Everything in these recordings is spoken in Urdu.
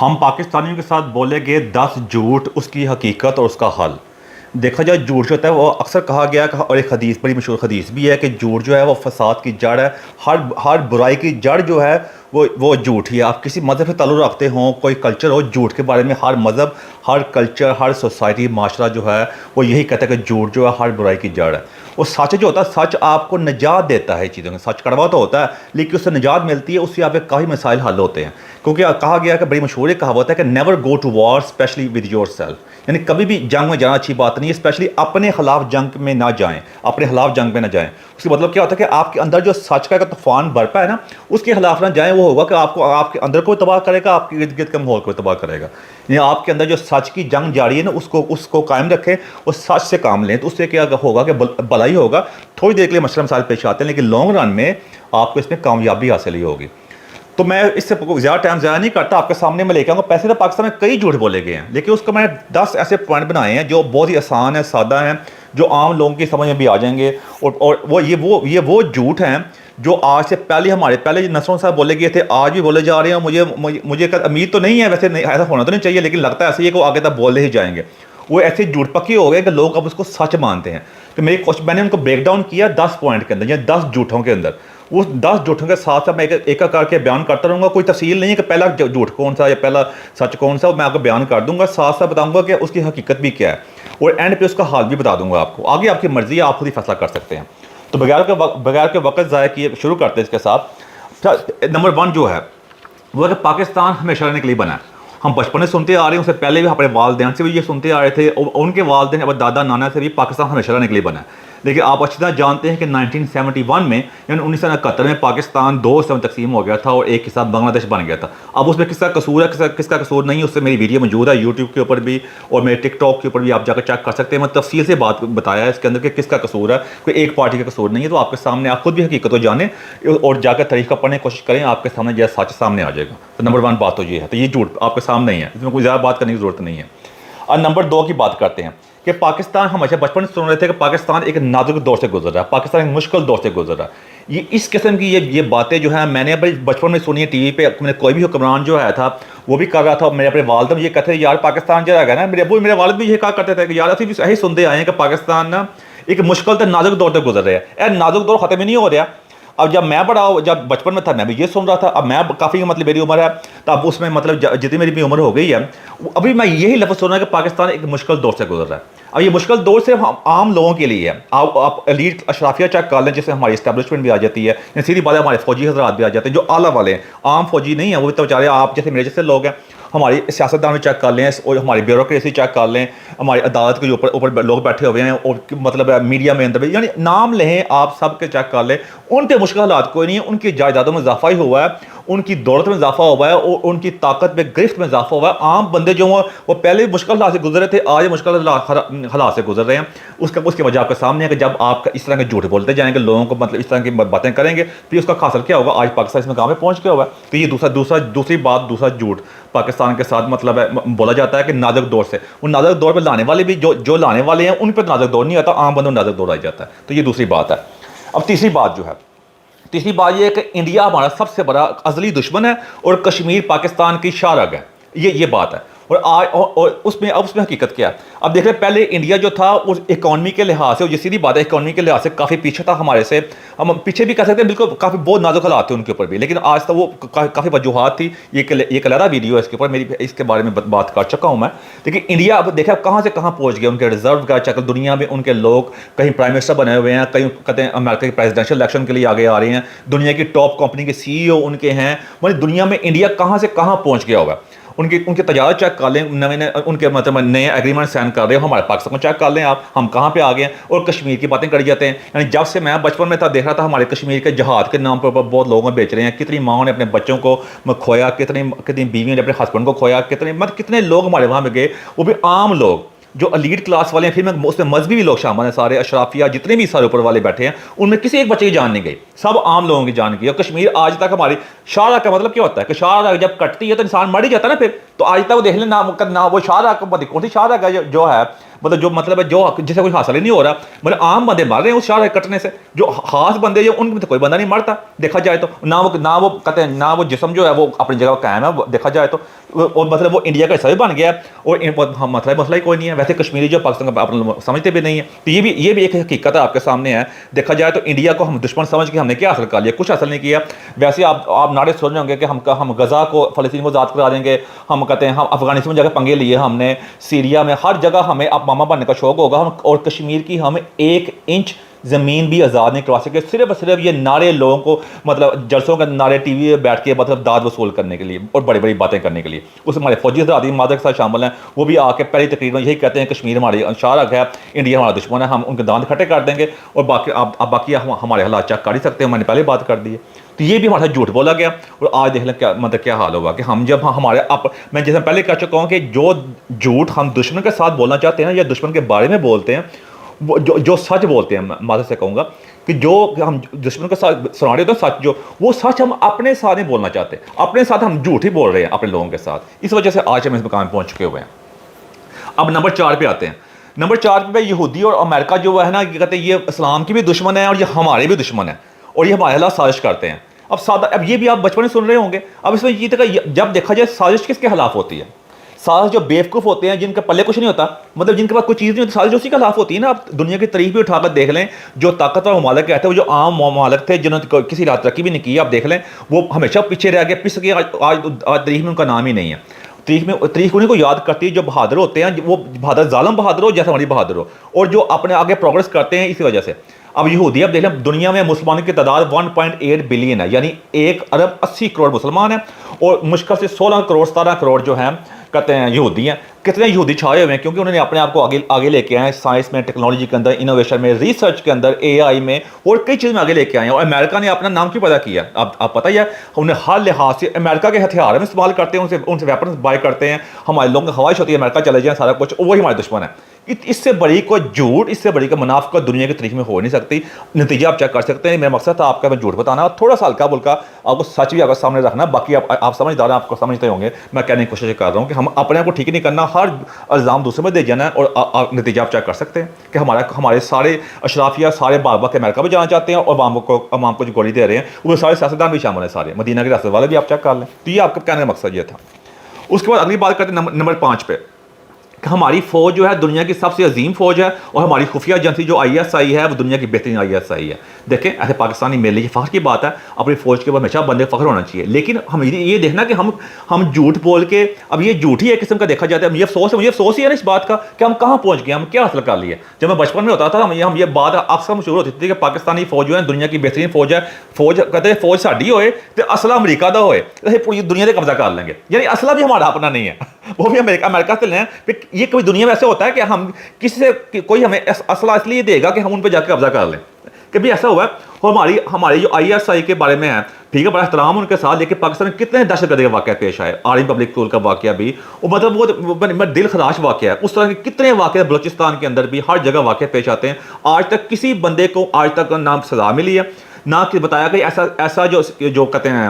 ہم پاکستانیوں کے ساتھ بولے گئے 10 جھوٹ، اس کی حقیقت اور اس کا حل۔ دیکھا جائے جھوٹ جو ہوتا ہے وہ اکثر کہا گیا کہ، اور ایک حدیث بڑی مشہور حدیث بھی ہے کہ جھوٹ جو ہے وہ فساد کی جڑ ہے۔ ہر برائی کی جڑ جو ہے وہ جھوٹ ہی ہے۔ آپ کسی مذہب سے تعلق رکھتے ہوں، کوئی کلچر ہو، جھوٹ کے بارے میں ہر مذہب، ہر کلچر، ہر سوسائٹی، معاشرہ جو ہے وہ یہی کہتا ہے کہ جھوٹ جو ہے ہر برائی کی جڑ ہے۔ اور سچ جو ہوتا ہے، سچ آپ کو نجات دیتا ہے چیزوں میں۔ سچ کڑوا تو ہوتا ہے لیکن اس سے نجات ملتی ہے، اس سے آپ کے کافی مسائل حل ہوتے ہیں۔ کیونکہ کہا گیا کہ بڑی مشہور ایک کہاوت ہے کہ never go to war especially with yourself, یعنی کبھی بھی جنگ میں جانا اچھی بات نہیں ہے، اسپیشلی اپنے خلاف جنگ میں نہ جائیں، اپنے خلاف جنگ میں نہ جائیں۔ اس کا مطلب کیا ہوتا ہے کہ آپ کے اندر جو سچ کا ایک طوفان برپا ہے نا، اس کے خلاف نہ جائیں۔ وہ ہوگا کہ آپ کے اندر کو تباہ کرے گا، آپ کے ارد گرد کے ماحول کو تباہ کرے گا۔ یعنی آپ کے اندر جو سچ کی جنگ جاری ہے نا، اس کو قائم رکھیں اور سچ سے کام لیں، تو اس سے کیا ہوگا کہ بھلائی ہوگا۔ تھوڑی دیر کے لیے مسئلہ مسائل پیش آتے ہیں لیکن لانگ رن میں آپ کو اس میں کامیابی حاصل ہی ہوگی۔ تو میں اس سے زیادہ ٹائم ضائع نہیں کرتا، آپ کے سامنے میں لے کے آؤں گا۔ پیسے تو پاکستان میں کئی جھوٹ بولے گئے ہیں لیکن اس کو میں نے 10 ایسے پوائنٹ بنائے ہیں جو بہت ہی آسان ہیں، سادہ ہیں، جو عام لوگوں کی سمجھ میں بھی آ جائیں گے۔ اور وہ جھوٹ ہیں جو آج سے ہمارے پہلے نسلوں سے بولے گئے تھے، آج بھی بولے جا رہے ہیں۔ مجھے امید تو نہیں ہے، ویسے ایسا ہونا تو نہیں چاہیے لیکن لگتا ہے ایسے ہی کہ وہ آگے تک بولے ہی جائیں گے۔ وہ ایسے جھوٹ پکی ہو گئے کہ لوگ اب اس کو سچ مانتے ہیں۔ تو میں نے ان کو بریک ڈاؤن کیا 10 پوائنٹ کے اندر، یا 10 جھوٹوں کے اندر۔ اس 10 جھوٹوں کے ساتھ ساتھ میں ایک کر کے بیان کرتا رہوں گا۔ کوئی تفصیل نہیں ہے کہ پہلا جھوٹ کون سا یا پہلا سچ کون سا، میں آپ کو بیان کر دوں گا، ساتھ ساتھ بتاؤں گا کہ اس کی حقیقت بھی کیا ہے، اور اینڈ پہ اس کا حال بھی بتا دوں گا آپ کو۔ آگے آپ کی مرضی ہے، آپ خود ہی فیصلہ کر سکتے ہیں۔ تو بغیر کے وقت ضائع کیے شروع کرتے ہیں اس کے ساتھ۔ نمبر 1 جو ہے وہ ہے کہ پاکستان ہمیشہ رہنے کے لیے بنا ہے۔ ہم بچپن سے سنتے آ رہے ہیں، اس سے پہلے بھی اپنے والدین سے بھی یہ سنتے آ رہے تھے، اور ان کے والدین اور دادا نانا سے بھی پاکستان ہمیشہ رہنے کے لیے بنا ہے۔ لیکن آپ اچھی طرح جانتے ہیں کہ 1971 میں یعنی 1971 میں پاکستان 2 حصوں میں تقسیم ہو گیا تھا اور ایک حصہ بنگلہ دیش بن گیا تھا۔ اب اس میں کس کا قصور ہے، کس کا قصور نہیں ہے، اس سے میری ویڈیو موجود ہے یوٹیوب کے اوپر بھی، اور میرے ٹک ٹاک کے اوپر بھی آپ جا کر چیک کر سکتے ہیں۔ میں تفصیل سے بات بتایا ہے اس کے اندر کہ کس کا قصور ہے، کوئی ایک پارٹی کا قصور نہیں ہے۔ تو آپ کے سامنے آپ خود بھی حقیقت کو جانیں اور جا کر تاریخ کا پڑھنے کی کوشش کریں، آپ کے سامنے جو سچ سامنے آ جائے گا۔ تو نمبر 1 بات تو یہ ہے، تو یہ جھوٹ آپ کے سامنے ہی ہے، اس میں کوئی زیادہ بات کرنے کی ضرورت نہیں ہے۔ اور نمبر 2 کی بات کرتے ہیں کہ پاکستان، ہمیشہ بچپن سے سن رہے تھے کہ پاکستان ایک نازک دور سے گزر رہا ہے، پاکستان ایک مشکل دور سے گزر رہا ہے۔ یہ اس قسم کی یہ باتیں جو ہیں میں نے بچپن میں سنی ہے ٹی وی پہ۔ کوئی بھی حکمران جو ہے تھا وہ بھی کر رہا تھا، میرے اپنے والد بھی یہ کہتے تھے یار پاکستان جو ہے نا، میرے ابو میرے والد بھی یہ کہا کرتے تھے کہ یار اسی بھی ایسے سنتے آئے ہیں کہ پاکستان نا ایک مشکل تے نازک دور سے گزر رہا ہے۔ اے نازک دور ختم ہی نہیں ہو رہا۔ اب جب میں جب بچپن میں تھا میں بھی یہ سن رہا تھا، اب میں کافی مطلب میری عمر ہے تو اب اس میں مطلب جتنی میری بھی عمر ہو گئی ہے، ابھی میں یہی لفظ سن رہا ہوں کہ پاکستان ایک مشکل دور سے گزر رہا ہے۔ اب یہ مشکل دور صرف عام لوگوں کے لیے ہے۔ آپ ایلیٹ اشرافیہ چیک کر لیں، جس سے ہماری اسٹیبلشمنٹ بھی آ جاتی ہے، یعنی سیدھی بات ہے ہمارے فوجی حضرات بھی آ جاتے ہیں جو اعلیٰ والے ہیں، عام فوجی نہیں ہیں، وہ تو بیچارے آپ جیسے میرے جیسے لوگ ہیں۔ ہماری سیاستدان میں چیک کر لیں، اور ہماری بیوروکریسی چیک کر لیں، ہماری عدالت کے اوپر لوگ بیٹھے ہوئے ہیں، اور مطلب میڈیا میں اندر بھی، یعنی نام لیں آپ سب کے چیک کر لیں، ان پہ مشکل حالات کوئی نہیں ہے۔ ان کی جائیدادوں میں اضافہ ہی ہوا ہے، ان کی دولت میں اضافہ ہوا ہے، اور ان کی طاقت میں گرفت میں اضافہ ہوا ہے۔ عام بندے جو ہیں وہ پہلے مشکل حالات سے گزرے تھے، آج مشکل حالات سے گزر رہے ہیں۔ اس کی وجہ آپ کے سامنے ہے کہ جب آپ اس طرح کے جھوٹ بولتے جائیں گے، لوگوں کو مطلب اس طرح کی باتیں کریں گے، پھر اس کا حاصل کیا ہوگا؟ آج پاکستان اس میں کہاں پہ پہنچ گیا ہوا ہے۔ تو یہ دوسری بات، دوسرا جھوٹ پاکستان کے ساتھ مطلب ہے بولا جاتا ہے کہ نازک دور سے، وہ نازک دور پہ لانے والے بھی جو لانے والے ہیں ان پہ نازک دور نہیں آتا، عام بندوں نازک دور آ جاتا ہے۔ تو یہ دوسری بات ہے۔ اب تیسری بات یہ ہے کہ انڈیا ہمارا سب سے بڑا ازلی دشمن ہے اور کشمیر پاکستان کی شارگ ہے، یہ بات ہے۔ اور اس میں حقیقت کیا ہے؟ اب دیکھ رہے پہلے انڈیا جو تھا اس اکانومی کے لحاظ سے، اور یہ سیدھی بات ہے اکانومی کے لحاظ سے کافی پیچھے تھا ہمارے سے، ہم پیچھے بھی کہہ سکتے ہیں، بالکل کافی بہت نازک حالات تھے ان کے اوپر بھی، لیکن آج تک وہ کافی وجوہات تھی۔ یہ علیحدہ ویڈیو ہے اس کے اوپر، میری اس کے بارے میں بات کر چکا ہوں میں۔ لیکن انڈیا اب دیکھا کہاں سے کہاں پہنچ گیا، ان کے ریزرو کا چکر دنیا میں، ان کے لوگ کہیں پرائم منسٹر بنے ہوئے ہیں، کہیں کہتے ہیں امریکہ کے پریزیڈینشیل الیکشن کے لیے آگے آ رہے ہیں، دنیا کی ٹاپ کمپنی کے سی ای او ان کے ہیں، مطلب دنیا میں انڈیا کہاں سے کہاں پہنچ گیا ہوگا۔ ان کی تجارت چیک کر لیں، ان کے مطلب نئے ایگریمنٹ سائن کر رہے ہو، ہمارے پاکستان کو چیک کر لیں آپ، ہم کہاں پہ آ گئے ہیں، اور کشمیر کی باتیں کری جاتے ہیں۔ یعنی جب سے میں بچپن میں تھا دیکھ رہا تھا ہمارے کشمیر کے جہاد کے نام پر بہت لوگوں بیچ رہے ہیں، کتنی ماؤں نے اپنے بچوں کو کھویا، کتنی بیویوں نے اپنے ہسبینڈ کو کھویا، کتنے لوگ ہمارے وہاں پہ گئے، وہ بھی عام لوگ جو ایلیٹ کلاس والے ہیں، پھر اس میں مذہبی بھی لوگ شامل ہیں، سارے اشرافیہ جتنے بھی سارے اوپر والے بیٹھے ہیں، ان میں کسی ایک بچے کی جان نہیں گئی، سب عام لوگوں کی جان گئی۔ اور کشمیر آج تک ہماری شاہراہ کا مطلب کیا ہوتا ہے کہ شاہراہ جب کٹتی ہے تو انسان مر ہی جاتا ہے نا، پھر تو آج تک وہ دیکھ لیں نہ وہ شاہراہ کون سی شاہراہ کا جو ہے مطلب جو مطلب ہے جو جسے کوئی حاصل ہی نہیں ہو رہا، مطلب عام بندے مر رہے ہیں اس شاہ کٹنے سے، جو خاص بندے جو ان میں تو کوئی بندہ نہیں مرتا دیکھا جائے تو، نہ وہ کہتے ہیں نہ وہ جسم جو ہے وہ اپنی جگہ قائم ہے دیکھا جائے تو، اور مطلب وہ انڈیا کا حصہ بھی بن گیا ہے، اور مسئلہ ہی کوئی نہیں ہے، ویسے کشمیری جو پاکستان کا اپنا سمجھتے بھی نہیں ہے، تو یہ بھی ایک حقیقت ہے آپ کے سامنے ہے دیکھا جائے تو۔ انڈیا کو ہم دشمن سمجھ کے ہم نے کیا حاصل کر لیا؟ کچھ حاصل نہیں کیا۔ ویسے آپ نعرے سن رہے ہوں گے کہ ہم غزہ کو فلسطین کو آزاد کرا دیں گے، ہم کہتے ہیں ہم افغانستان میں جا کے پنگے لیے ہم نے، سیریا میں ہر جگہ ہمیں اب ماما بننے کا شوق ہوگا ہم، اور کشمیر کی ہم 1 انچ زمین بھی آزاد نہیں کروا سکے، صرف یہ نعرے لوگوں کو مطلب جلسوں کے نعرے ٹی وی پہ بیٹھ کے مطلب داد وصول کرنے کے لیے اور بڑی بڑی باتیں کرنے کے لیے۔ اس ہمارے فوجی حضرات مادر کے ساتھ شامل ہیں، وہ بھی آ کے پہلی تقریر میں یہی کہتے ہیں کشمیر ہماری شارک ہے، انڈیا ہمارا دشمن ہے، ہم ان کے دانت کھٹے کر دیں گے، اور باقی ہمارے حالات چیک کر ہی سکتے ہیں، میں نے پہلے بات کر دی ہے۔ تو یہ بھی ہمارا جھوٹ بولا گیا، اور آج دیکھ لیں کیا مطلب کیا حال ہوگا کہ ہم جب ہمارے میں جیسے پہلے کہہ چکا ہوں کہ جو جھوٹ ہم دشمن کے ساتھ بولنا چاہتے ہیں یا دشمن کے بارے میں بولتے ہیں، وہ جو سچ بولتے ہیں، میں سے کہوں گا کہ جو ہم دشمن کے ساتھ سنا رہے ہوتے ہیں سچ، وہ سچ ہم اپنے ساتھ نہیں بولنا چاہتے، اپنے ساتھ ہم جھوٹ ہی بول رہے ہیں اپنے لوگوں کے ساتھ، اس وجہ سے آج ہم اس مقام پہنچ چکے ہوئے ہیں۔ اب نمبر 4 پہ آتے ہیں۔ نمبر 4 پہ یہودی اور امریکہ جو ہے نا، یہ کہتے ہیں یہ اسلام کی بھی دشمن ہے اور یہ ہمارے بھی دشمن ہے، اور یہ ہمارے خلاف سازش کرتے ہیں۔ اب یہ بھی آپ بچپن میں سن رہے ہوں گے، اب اس میں یہ تھا کہ جب دیکھا جائے سازش کس کے خلاف ہوتی ہے؟ سازش جو بیوقوف ہوتے ہیں، جن کے پلے کچھ نہیں ہوتا، مطلب جن کے پاس کوئی چیز نہیں ہوتی، سازش اسی کے خلاف ہوتی ہے نا۔ آپ دنیا کی تاریخ بھی اٹھا کر دیکھ لیں، جو طاقتور ممالک کہتے ہیں وہ جو عام ممالک تھے جنہوں نے کسی طرح ترقی بھی نہیں کی، آپ دیکھ لیں وہ ہمیشہ پیچھے رہ گئے، پس کے آج تاریخ میں ان کا نام ہی نہیں ہے۔ تاریخ انہیں کو یاد کرتی ہے جو بہادر ہوتے ہیں، وہ بہادر ظالم بہادر ہو جیسے ہماری بہادر ہو، اور جو اپنے آگے پروگرس کرتے ہیں اسی وجہ سے۔ اب یہودی اب دیکھ لیں دنیا میں مسلمانوں کی تعداد 1.8 بلین ہے، یعنی 1 ارب 80 کروڑ مسلمان ہیں، اور مشکل سے 16 کروڑ 17 کروڑ جو ہیں کہتے ہیں یہودی ہیں۔ کتنے یہودی چھائے ہوئے ہیں کیونکہ انہوں نے اپنے آپ کو آگے لے کے آئے ہیں، سائنس میں، ٹیکنالوجی کے اندر، انوویشن میں، ریسرچ کے اندر، اے آئی میں، اور کئی چیز میں آگے لے کے آئے ہیں، اور امریکہ نے اپنا نام کیوں پیدا کیا؟ آپ پتہ ہی ہے، انہیں ہر لحاظ سے امریکہ کے ہتھیار ہم استعمال کرتے ہیں، ان سے ویپنز بائی کرتے ہیں، ہمارے لوگوں کی خواہش ہوتی ہے امریکہ چلے جائیں سارا کچھ، وہی ہمارے دشمن ہے۔ اس سے بڑی کوئی جھوٹ، اس سے بڑی کوئی منافقت دنیا کی تاریخ میں ہو نہیں سکتی۔ نتیجہ آپ چیک کر سکتے ہیں، میرا مقصد تھا آپ کا میں جھوٹ بتانا، اور تھوڑا سا ہلکا بلکا آپ کو سچ بھی آپ کے سامنے رکھنا، باقی آپ سمجھدار ہیں، آپ کو سمجھتے ہوں گے میں کہنے کی کوشش کر رہا ہوں کہ ہم اپنے آپ کو ٹھیک نہیں کرنا، ہر الزام دوسرے میں دے جانا ہے، اور نتیجہ آپ چیک کر سکتے ہیں کہ ہمارے سارے اشرافیہ سارے بار کے امریکہ بھی جانا چاہتے ہیں، اور عوام کو جو گولی دے رہے ہیں وہ سارے سیاستدان بھی شامل ہیں، سارے مدینہ کے ریاست والے بھی آپ چیک کر لیں۔ تو یہ آپ کا کہنے کا مقصد یہ تھا۔ اس کے بعد اگلی بات کرتے ہیں نمبر 5 پہ، کہ ہماری فوج جو ہے دنیا کی سب سے عظیم فوج ہے، اور ہماری خفیہ ایجنسی جو ISI ہے وہ دنیا کی بہترین ISI ہے۔ دیکھیں ایسے پاکستانی میرے لیے فخر کی بات ہے، اپنی فوج کے بعد ہمیشہ بندے فخر ہونا چاہیے، لیکن ہم یہ دیکھنا کہ ہم جھوٹ بول کے، اب یہ جھوٹ ہی ایک قسم کا دیکھا جاتا ہے، مجھے افسوس ہی ہے نا اس بات کا کہ ہم کہاں پہنچ گئے، ہم کیا حاصل کر لیے۔ جب میں بچپن میں ہوتا تھا ہم یہ بات اکثر مشہور ہوتی تھی کہ پاکستانی فوج جو ہے دنیا کی بہترین فوج ہے، فوج کہتے ہیں فوج ساڈی ہوئے تو اسلحہ امریکہ دا ہوئے، پوری دنیا سے قبضہ کر لیں گے، یعنی اسلحہ بھی ہمارا اپنا نہیں ہے، وہ بھی امریکہ سے لیں۔ یہ کوئی دنیا میں ایسے ہوتا ہے کہ ہم کسی سے کوئی ہمیں اسلحہ اس لیے دے گا کہ ہم ان پہ جا کے قبضہ کر لیں، کبھی ایسا ہوا ہے؟ ہماری جو ISI کے بارے میں ہے، ٹھیک ہے، بڑا احترام ان کے ساتھ، لیکن پاکستان میں کتنے دہشت گردی کے واقعہ پیش آئے، آرمی پبلک اسکول کا واقعہ بھی، مطلب وہ دل خراش واقعہ ہے، اس طرح کے کتنے واقعے بلوچستان کے اندر بھی ہر جگہ واقعہ پیش آتے ہیں۔ آج تک کسی بندے کو آج تک نہ سزا ملی ہے، نہ کہ بتایا کہ ایسا جو کہتے ہیں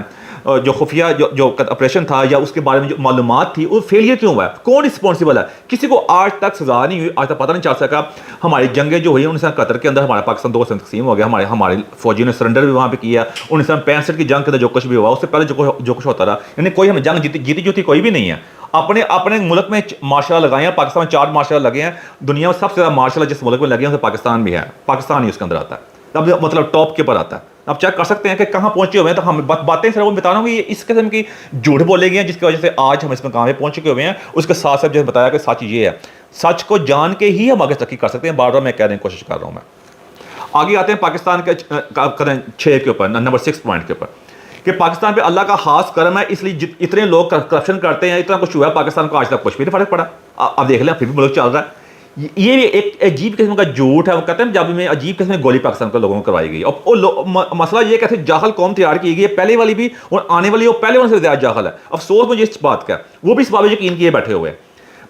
جو خفیہ جو آپریشن تھا یا اس کے بارے میں جو معلومات تھی وہ فیلئر کیوں ہوا ہے، کون رسپانسبل ہے؟ کسی کو آج تک سزا نہیں ہوئی، آج تک پتہ نہیں چل سکا۔ ہماری جنگیں جو ہوئی 1971 کے اندر ہمارا پاکستان 2 تقسیم ہو گیا، ہمارے فوجیوں نے سرنڈر بھی وہاں پہ کیا، 1965 کی جنگ کے اندر جو کچھ بھی ہوا اس سے پہلے جو کچھ ہوتا رہا، یعنی کوئی ہمیں جنگ جیتی کوئی بھی نہیں ہے۔ اپنے ملک میں مارشل لا لگائے ہیں، پاکستان میں 4 مارشل لا لگے ہیں، دنیا میں سب سے زیادہ مارشل جس ملک میں لگے ہیں پاکستان بھی ہے، پاکستان ہی اس کے اندر آتا ہے، اب مطلب ٹاپ کے پر آتا ہے۔ آپ چیک کر سکتے ہیں کہ کہاں پہنچے ہوئے ہیں، تو ہم باتیں صرف بتا رہا ہوں کہ یہ اس قسم کی جھوٹ بولے گئے ہیں جس کی وجہ سے آج ہم اس مقام پہ پہنچ چکے ہوئے ہیں۔ اس کے ساتھ ساتھ جیسے بتایا کہ سچ یہ ہے، سچ کو جان کے ہی ہم آگے ترقی کر سکتے ہیں، بار بار میں کہنے کی کوشش کر رہا ہوں۔ میں آگے آتے ہیں پاکستان کے 6 کے اوپر، نمبر 6 پوائنٹ کے اوپر، کہ پاکستان پہ اللہ کا خاص کرم ہے، اس لیے اتنے لوگ کرپشن کرتے ہیں، اتنا کچھ ہوا ہے پاکستان کو، آج تک کچھ بھی نہیں فرق پڑا۔ اب دیکھ لیں پھر بھی ملک چل رہا ہے۔ یہ بھی ایک عجیب قسم کا جھوٹ ہے، وہ کہتے ہیں جب میں عجیب قسم کی گولی پاکستان کے لوگوں کو کروائی گئی، اور مسئلہ یہ کہتے ہیں جاہل قوم تیار کی گئی ہے، پہلے والی بھی اور آنے والی وہ پہلے والوں سے زیادہ جاہل ہے۔ افسوس مجھے اس بات کا، وہ بھی اس بات پہ یقین کیے بیٹھے ہوئے ہیں۔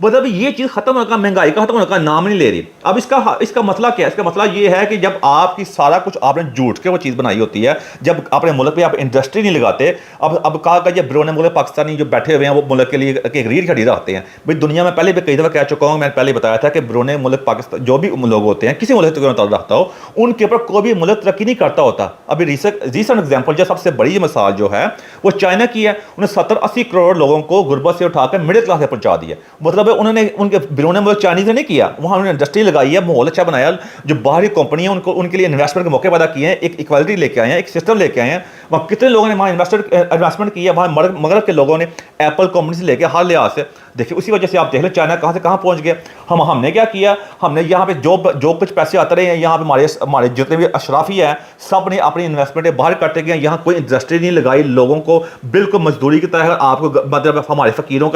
مطلب یہ چیز ختم ہونے کا، مہنگائی کا ختم ہونے کا نام نہیں لے رہی. اب اس کا مسئلہ کیا ہے؟ اس کا مسئلہ یہ ہے کہ جب آپ کی سارا کچھ آپ نے جھوٹ کے وہ چیز بنائی ہوتی ہے، جب اپنے ملک پہ آپ انڈسٹری نہیں لگاتے. اب کہا کہ جب بیرون ملک پاکستانی جو بیٹھے ہوئے ہیں وہ ملک کے لیے ایک ریڑھ کھڑی رکھتے ہیں. بھائی دنیا میں پہلے بھی کئی دفعہ کہہ چکا ہوں، میں نے پہلے بتایا تھا کہ بیرون ملک پاکستان جو بھی لوگ ہوتے ہیں، کسی ملک سے تعلق رکھتا ہو، ان کے اوپر کوئی بھی ملک ترقی نہیں کرتا ہوتا. ابھی ریسنٹ ایگزامپل جو سب سے بڑی مثال جو ہے وہ چائنا کی ہے. انہوں نے 70-80 کروڑ لوگوں کو غربت سے اٹھا کر مڈل کلاس سے پہنچا دیا. مطلب انہوں نے ان کے بیرون ملک چائنیز نے نہیں کیا، وہاں انہوں نے انڈسٹری لگائی ہے، ماحول اچھا بنایا، جو باہری کمپنی ہیں ان کے لیے انویسٹمنٹ کے موقع پیدا کیے ہیں، ایک ایکوالٹی لے کے آئے ہیں، ایک سسٹم لے کے آئے ہیں. وہاں کتنے لوگوں نے وہاں انویسٹمنٹ کی ہے، وہاں مغرب کے لوگوں نے ایپل کمپنی سے لے کے ہر لحاظ سے. دیکھیے اسی وجہ سے آپ دیکھ لیں چائنا کہاں سے کہاں پہنچ گیا. ہم نے کیا کیا؟ ہم نے یہاں پہ جو کچھ پیسے آتے رہے ہیں، یہاں پہ ہمارے جتنے بھی اشرافی ہیں سب نے اپنی انویسٹمنٹیں باہر کرتے گئے. یہاں کوئی انڈسٹری نہیں لگائی، لوگوں کو بالکل مزدوری کی طرح آپ کو مطلب ہمارے فقیروں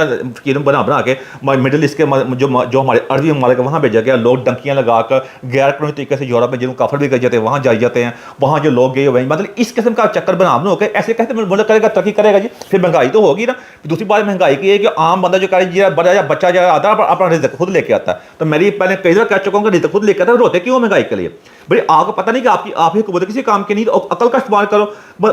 بنا کے مڈل ایسٹ کے جو ہمارے عربی ممالک وہاں بھیجا گیا. لوگ ڈنکیاں لگا کر غیر قانونی طریقے سے یورپ میں جن کو کافر بھی کر جاتے ہیں وہاں جائی جاتے ہیں. وہاں جو لوگ گئے ہوئے ہیں، مطلب اس قسم کا چکر بنا ہو کے ایسے کہتے ہیں ملک کرے گا ترقی کرے گا. جی پھر مہنگائی تو ہوگی نا. دوسری بات مہنگائی کی ہے کہ عام بندہ جو کرے بڑا یا بچہ جو آتا ہے اپنا رزق خود لے کے آتا ہے. تو میری پہلے کئی دفعہ کہہ چکا ہوں کہ رزق خود لے کے آتا ہے، روتے کیوں مہنگائی کے لیے؟ بھائی آپ کو پتہ نہیں کہ آپ کی قوت کسی کام کی نہیں. عقل کا استعمال کرو.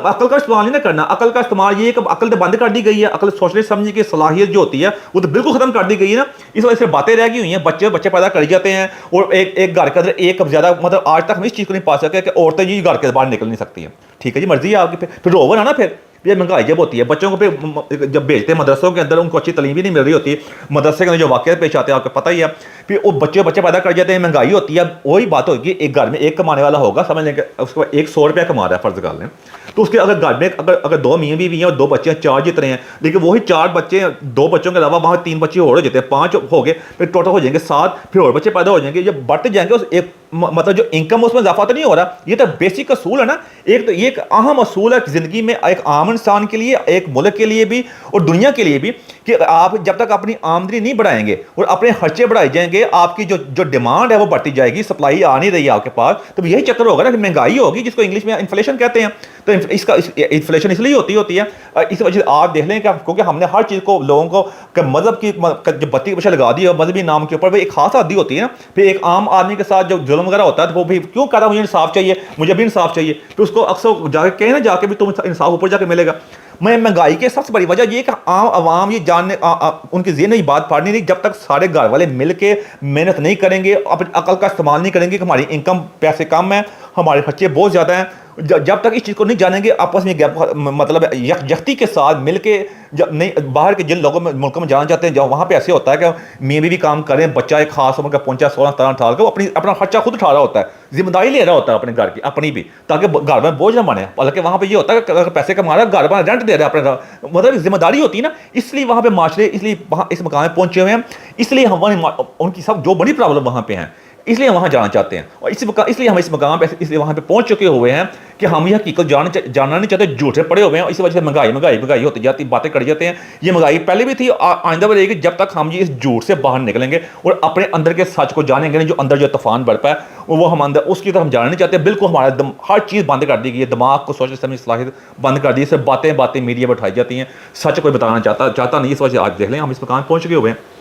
عقل کا استعمال نہیں نہ کرنا. عقل کا استعمال یہ ہے کہ عقل تو بند کر دی گئی ہے. عقل سوچنے سمجھنے کی صلاحیت جو ہوتی ہے وہ تو بالکل ختم کر دی گئی ہے نا. اس وجہ سے باتیں رہ گئی ہوئی ہیں. بچے پیدا کر جاتے ہیں اور ایک گھر کے اندر ایک زیادہ مطلب آج تک ہم اس چیز کو نہیں پا سکے کہ عورتیں جی گھر کے باہر نکل نہیں سکتی ہیں. ٹھیک ہے جی مرضی ہے آپ کی. پھر روور ہے نا. پھر یہ مہنگائی جب ہوتی ہے بچوں کو پھر جب بھیجتے ہیں مدرسوں کے اندر ان کو اچھی تعلیم بھی نہیں مل رہی ہوتی. مدرسے کے اندر جو واقعات پیش آتے ہیں آپ کو پتہ ہی ہے. پھر وہ بچے پیدا کر جاتے ہیں. مہنگائی ہوتی ہے. وہی بات ہوگی ایک گھر میں ایک کمانے والا ہوگا، سمجھ لیں کہ اس کو 100 روپیہ کما رہا ہے فرض کر لیں. تو اس کے اگر گھر میں اگر 2 میاں بیوی ہیں اور 2 بچے ہیں، 4 جتنے ہیں، لیکن وہی 4 بچے 2 بچوں کے علاوہ وہاں 3 بچے اور ہو جاتے ہیں، 5 ہو گئے، پھر ٹوٹل ہو جائیں گے 7. پھر اور بچے پیدا ہو جائیں گے. جب بڑھتے جائیں گے ایک مطلب جو انکم اس میں اضافہ تو نہیں ہو رہا. یہ تو بیسک اصول ہے نا. ایک تو یہ ایک اہم اصول ہے زندگی میں ایک عام انسان کے لیے، ایک ملک کے لیے بھی اور دنیا کے لیے بھی، کہ آپ جب تک اپنی آمدنی نہیں بڑھائیں گے اور اپنے خرچے بڑھائے جائیں گے، آپ کی جو ڈیمانڈ ہے وہ بڑھتی جائے گی، سپلائی آ نہیں رہی ہے آپ کے پاس. تو یہی چکر ہوگا نا کہ مہنگائی ہوگی جس کو انگلش میں انفلیشن کہتے ہیں. تو اس کا انفلیشن اس لیے ہوتی ہے اس وجہ سے آپ دیکھ لیں کہ کیونکہ ہم نے ہر چیز کو لوگوں کو کہ مذہب کی جو بتی کے پیچھے لگا دی ہے مذہبی نام کے اوپر، وہ ایک خاص عادی ہوتی ہے نا. پھر ایک عام آدمی کے ساتھ جو ظلم وغیرہ ہوتا ہے تو وہ بھی کیوں کہہ رہا مجھے انصاف چاہیے، مجھے بھی انصاف چاہیے. پھر اس کو اکثر جا کے کہیں نا جا کے بھی تم انصاف اوپر جا کے ملے گا. میں مہنگائی کے سب سے بڑی وجہ یہ کہ عام عوام یہ جاننے ان کی ذہن میں یہ بات پڑھنی نہیں جب تک سارے گھر والے مل کے محنت نہیں کریں گے، اپنی عقل کا استعمال نہیں کریں گے کہ ہماری انکم پیسے کم ہیں، ہمارے خرچے بہت زیادہ ہیں. جب تک اس چیز کو نہیں جانیں گے آپس میں مطلب یکجہتی کے ساتھ مل کے، جب نہیں باہر کے جن لوگوں میں ملکوں میں جانا چاہتے ہیں جب وہاں پہ ایسے ہوتا ہے کہ میاں بیوی کام کریں، بچہ ایک خاص عمر کا پہنچا 16-17 سال کا، وہ اپنا خرچہ خود اٹھا رہا ہوتا ہے، ذمہ داری لے رہا ہوتا ہے اپنے گھر کی اپنی بھی، تاکہ گھر میں بوجھ نہ بنے. حالانکہ وہاں پہ یہ ہوتا ہے کہ اگر پیسے کما رہا ہے گھر میں رینٹ دے رہا ہے اپنے، مطلب ذمہ داری ہوتی ہے نا. اس لیے وہاں پہ معاشرے اس لیے وہاں اس مقام میں پہنچے ہوئے ہیں. اس لیے ان کی سب جو بڑی پرابلم وہاں پہ ہیں اس لیے وہاں جانا چاہتے ہیں. اور اس لیے ہم اس مقام پہ اس لیے وہاں پہ پہنچ چکے ہوئے ہیں کہ ہم یہ حقیقت جاننا نہیں چاہتے، جھوٹے پڑے ہوئے ہیں. اس وجہ سے مہنگائی ہوتی جاتی، باتیں کر جاتے ہیں. یہ مہنگائی پہلے بھی تھی، آئندہ بھی رہے گی جب تک ہم یہ اس جھوٹ سے باہر نکلیں گے اور اپنے اندر کے سچ کو جانیں گے. جو اندر جو طوفان بڑھتا ہے وہ ہم اندر اس کی طرف ہم جاننا نہیں چاہتے. بالکل ہمارا ہر چیز بند کر دی گئی ہے، دماغ کو سوچنے سمجھنے کی صلاحیت بند کر دی ہے. صرف باتیں میڈیا میں اٹھائی جاتی ہیں، سچ کوئی بتانا چاہتا نہیں. اس وجہ سے آج دیکھ لیں ہم اس مقام پہنچ چکے ہوئے ہیں.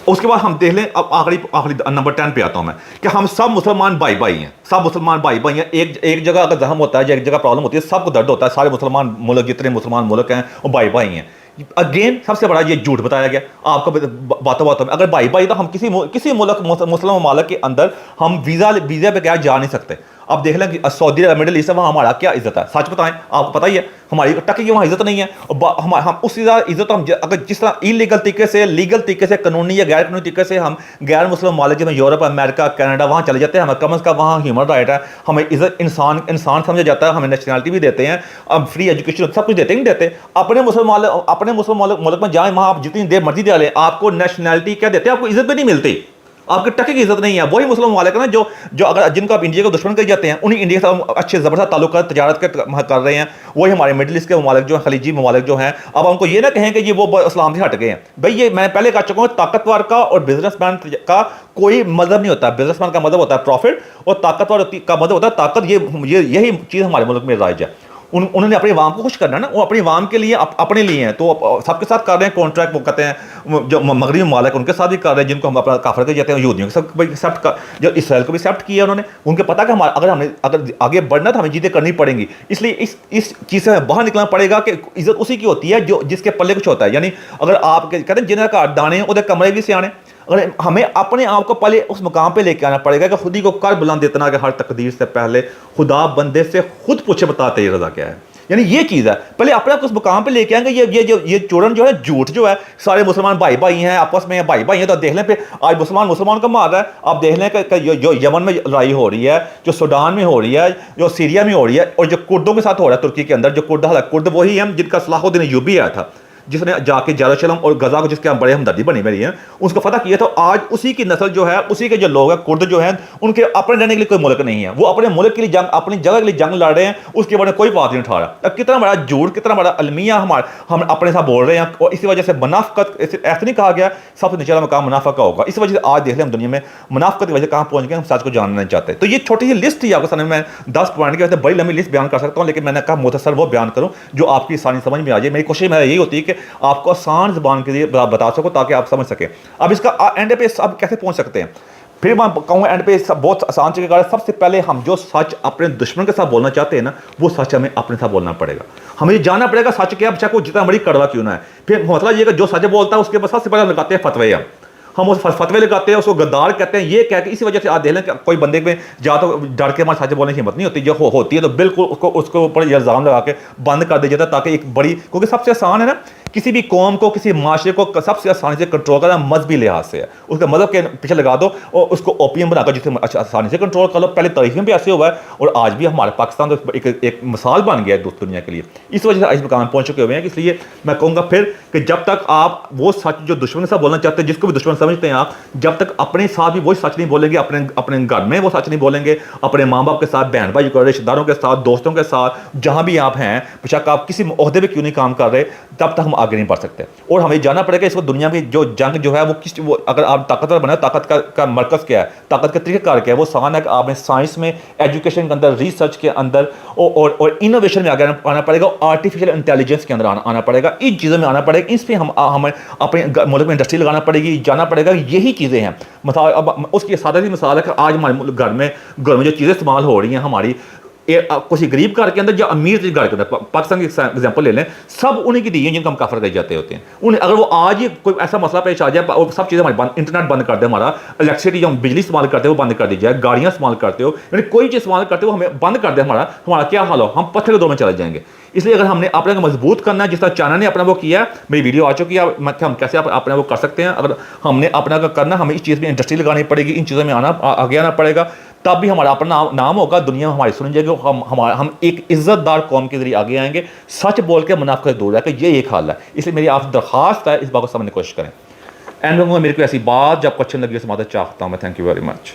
اس کے بعد ہم دیکھ لیں اب آخری نمبر 10 پہ آتا ہوں میں کہ ہم سب مسلمان بھائی ہیں. سب مسلمان بھائی ہیں. ایک جگہ اگر زخم ہوتا ہے یا ایک جگہ پرابلم ہوتی ہے سب کو درد ہوتا ہے. سارے مسلمان ملک جتنے مسلمان ملک ہیں وہ بھائی ہیں. اگین سب سے بڑا یہ جھوٹ بتایا گیا آپ کو باتوں میں. اگر بھائی تو ہم کسی ملک مسلم ممالک کے اندر ہم ویزا پہ کیا جا نہیں سکتے. اب دیکھ لیں کہ سعودی مڈل ایسٹ وہاں ہمارا کیا عزت ہے، سچ بتائیں آپ کو پتہ ہی ہے ہماری ٹکی کی وہاں عزت نہیں ہے. ہم اس کی عزت ہم اگر جس طرح انلیگل طریقے سے لیگل طریقے سے قانونی یا غیر قانونی طریقے سے ہم غیر مسلم ممالک جس میں یورپ امریکہ کینیڈا وہاں چلے جاتے ہیں، ہمیں کم از کم وہاں ہیومن رائٹ ہے، ہمیں عزت انسان سمجھا جاتا ہے، ہمیں نیشنلٹی بھی دیتے ہیں، فری ایجوکیشن سب کچھ دیتے نہیں دیتے. اپنے مسلم ملک میں جائیں وہاں آپ جتنی دیر مرضی دے لیں آپ کو نیشنلٹی کیا دیتے ہیں، آپ کو عزت بھی نہیں ملتی، آپ کے ٹکے کی عزت نہیں ہے. وہی مسلم ممالک نا جو اگر جن کو آپ انڈیا کو دشمن کر جاتے ہیں انہیں انڈیا سے اچھے زبردست تعلقات تجارت کر رہے ہیں. وہی ہمارے مڈل ایسٹ کے ممالک جو ہیں، خلیجی ممالک جو ہیں. اب ہم کو یہ نہ کہیں کہ یہ وہ اسلام سے ہٹ گئے ہیں. بھائی یہ میں پہلے کہہ چکا ہوں طاقتور کا اور بزنس مین کا کوئی مذہب نہیں ہوتا. بزنس مین کا مذہب ہوتا ہے پروفٹ اور طاقتور کا مذہب ہوتا ہے طاقت. یہی چیز ہمارے ملک میں رائج ہے. انہوں نے اپنے عوام کو خوش کرنا ہے نا, وہ اپنے عوام کے لیے اپنے لیے ہیں, تو سب کے ساتھ کر رہے ہیں کانٹریکٹ, وہ کہتے ہیں جو مغربی ممالک ان کے ساتھ بھی کر رہے ہیں, جن کو ہم اپنا کافر کہتے ہیں, یہودیوں کے ساتھ ایکسیپٹ جو اسرائیل کو بھی ایکسیپٹ کیا انہوں نے, ان کو پتا کہ اگر آگے بڑھنا تو ہمیں چیزیں کرنی پڑیں گی, اس لیے اس چیز سے ہمیں باہر نکلنا پڑے گا کہ عزت اسی کی ہوتی ہے جو جس کے پلے کچھ ہوتا ہے. یعنی اگر آپ کہتے ہیں جنہیں کا دانے ہیں ادھر کمرے بھی سیانے, اگر ہمیں اپنے آپ کو پہلے اس مقام پہ لے کے آنا پڑے گا کہ خود ہی کو کر بلند اتنا کہ ہر تقدیر سے پہلے خدا بندے سے خود پوچھے بتاتے یہ رضا کیا ہے. یعنی یہ چیز ہے, پہلے اپنے آپ کو اس مقام پہ لے کے آئیں گے. یہ چورن جو ہے جھوٹ جو ہے, سارے مسلمان بھائی بھائی ہیں, آپس میں بھائی بھائی ہیں, تو دیکھ لیں پھر آج مسلمان کو مار رہا ہے. آپ دیکھ لیں کہ جو یمن میں لڑائی ہو رہی ہے, جو سوڈان میں ہو رہی ہے, جو سیریا میں ہو رہی ہے, اور جو کردوں کے ساتھ ہو رہا ہے ترکی کے اندر, جو کرد وہی ہیں جن کا صلاح الدین ایوبی آیا تھا, جس نے جا کے یروشلم اور غزہ کو جس کے بڑے ہمدردی بنی میری ہیں اس کو فتح کیا تھا. آج اسی کی نسل جو ہے, اسی کے جو لوگ ہیں کرد جو ہیں, ان کے اپنے رہنے کے لیے کوئی ملک نہیں ہے, وہ اپنے ملک کے لیے جنگ, اپنی جگہ کے لیے جنگ لڑ رہے ہیں, اس کے بارے میں کوئی بات نہیں اٹھا رہا. اب کتنا بڑا جھوٹ, کتنا بڑا المیہ ہم اپنے ساتھ بول رہے ہیں, اور اسی وجہ سے منافقت, ایسے نہیں کہا گیا سب سے نچلا مقام منافقت کا ہوگا. اس وجہ سے آج دیکھ لیں ہم دنیا میں منافقت کی وجہ سے کہاں پہنچ گئے, ہم سچ کو جاننا نہیں چاہتے. تو یہ چھوٹی سی لسٹ تھی آپ کے سامنے, میں 10 پوائنٹ کی وجہ سے بڑی لمبی لسٹ بیان کر سکتا ہوں, لیکن میں نے کہا مختصر وہ بیان کروں جو آپ کی آسانی سمجھ میں آ جائے. میری کوشش میں یہی ہوتی ہے کہ آپ کو آسان زبان کے لیے بتا سکو تاکہ آپ سمجھ سکیں. اب اس کا اینڈ پہ آپ کیسے پہنچ سکتے ہیں, پھر میں کہوں اینڈ پہ بہت آسان طریقہ ہے. سب سے پہلے ہم جو سچ اپنے دشمن کے ساتھ بولنا چاہتے ہیں نا, وہ سچ ہمیں اپنے ساتھ بولنا پڑے گا. ہمیں یہ جاننا پڑے گا سچ کیا, بچہ کو جتنا بڑی کڑوا کیوں نہ ہے. پھر مسئلہ یہ کہ جو سچ بولتا ہے اس کے بعد سب سے پہلے ہم لگاتے ہیں فتوے. ہم اس فتوے لگاتے ہیں, اس کو غدار کہتے ہیں. یہ کہہ کے اسی وجہ سے آپ دیکھ لیں کہ کوئی بندے میں جا تو ڈر کے ہمارے سچ بولنے کی ہمت نہیں ہوتی, جو ہوتی ہے تو بالکل اس کو اوپر یہ الزام لگا کے بند کر دیا جاتا ہے, تاکہ ایک بڑی, کیونکہ سب سے آسان ہے نا کسی بھی قوم کو, کسی معاشرے کو سب سے آسانی سے کنٹرول کرنا مذہبی لحاظ سے ہے. اس کے مذہب کے پیچھے لگا دو اور اس کو اوپیم بنا کر جسے آسانی سے کنٹرول کر لو. پہلے تاریخ میں بھی ایسے ہوا ہے, اور آج بھی ہمارے پاکستان تو ایک مثال بن گیا ہے دوسری دنیا کے لیے. اس وجہ سے اس مقام پہنچ چکے ہوئے ہیں. اس لیے میں کہوں گا پھر کہ جب تک آپ وہ سچ جو دشمن کے ساتھ بولنا چاہتے ہیں, جس کو بھی دشمن سمجھتے ہیں آپ, جب تک اپنے ساتھ بھی وہی سچ نہیں بولیں گے, اپنے گھر میں وہ سچ نہیں بولیں گے, اپنے ماں باپ کے ساتھ, بہن بھائی کو, رشتہ داروں کے ساتھ, دوستوں کے ساتھ, جہاں بھی آپ ہیں, بے شک آپ کسی عہدے پہ کیوں نہیں کام کر رہے, تب تک ہم آگے نہیں بڑھ سکتے. اور ہمیں جانا پڑے گا اس وقت دنیا میں جو جنگ جو ہے وہ اگر آپ طاقتور بنے, طاقت کا مرکز کیا ہے, طاقت کا طریقہ کار کیا ہے, وہ سان ہے کہ آپ نے سائنس میں, ایجوکیشن کے اندر, ریسرچ کے اندر اور انوویشن میں آگے آنا پڑے گا, آرٹیفیشیل انٹیلیجنس کے اندر آنا پڑے گا. ان چیزوں میں آنا پڑے گا, اس پہ ہمیں اپنے ملک میں انڈسٹری لگانا پڑے گی, جانا پڑے گا. یہی چیزیں ہیں. اب اس کی سادہ سی مثال ہے کہ آج ہمارے گھر میں جو چیزیں استعمال ہو رہی ہیں ہماری, کسی غریب گھر کے اندر یا امیر گھر کے اندر, پاکستان کی ایگزامپل لے لیں, سب انہیں کی دی ہیں جن کو ہم کافر کہے جاتے ہوتے ہیں. اگر وہ آج ہی کوئی ایسا مسئلہ پیش آ جائے, اور سب چیزیں ہماری انٹرنیٹ بند کر دے, ہمارا الیکٹریسٹی جو ہم بجلی استعمال کرتے ہیں وہ بند کر دی جائے, گاڑیاں استعمال کرتے ہو, یعنی کوئی چیز استعمال کرتے ہو ہمیں بند کر دے, ہمارا کیا حال ہو, ہم پتھر کے دور میں چلے جائیں گے. اس لیے اگر ہم نے اپنے کو مضبوط کرنا ہے, جس طرح چائنا نے اپنا وہ کیا ہے, میری ویڈیو آ چکی ہے ہم کیسے اپنا وہ کر سکتے ہیں. اگر ہم نے اپنا کرنا, ہمیں اس چیز میں انڈسٹری لگانی پڑے گی, ان چیزوں میں آگے آنا پڑے گا, تب بھی ہمارا اپنا نام ہوگا, دنیا میں ہماری سنی جائے گی, ہم ایک عزت دار قوم کے ذریعے آگے آئیں گے. سچ بول کے منافقت سے دور رہ کے, یہ ایک حال ہے. اس لیے میری آپ سے درخواست ہے, اس بات کو سمجھنے کی کوشش کریں. اینڈ میں میرے کو ایسی بات جب کو اچھی لگی, اس بات چاہتا ہوں میں. Thank you very much.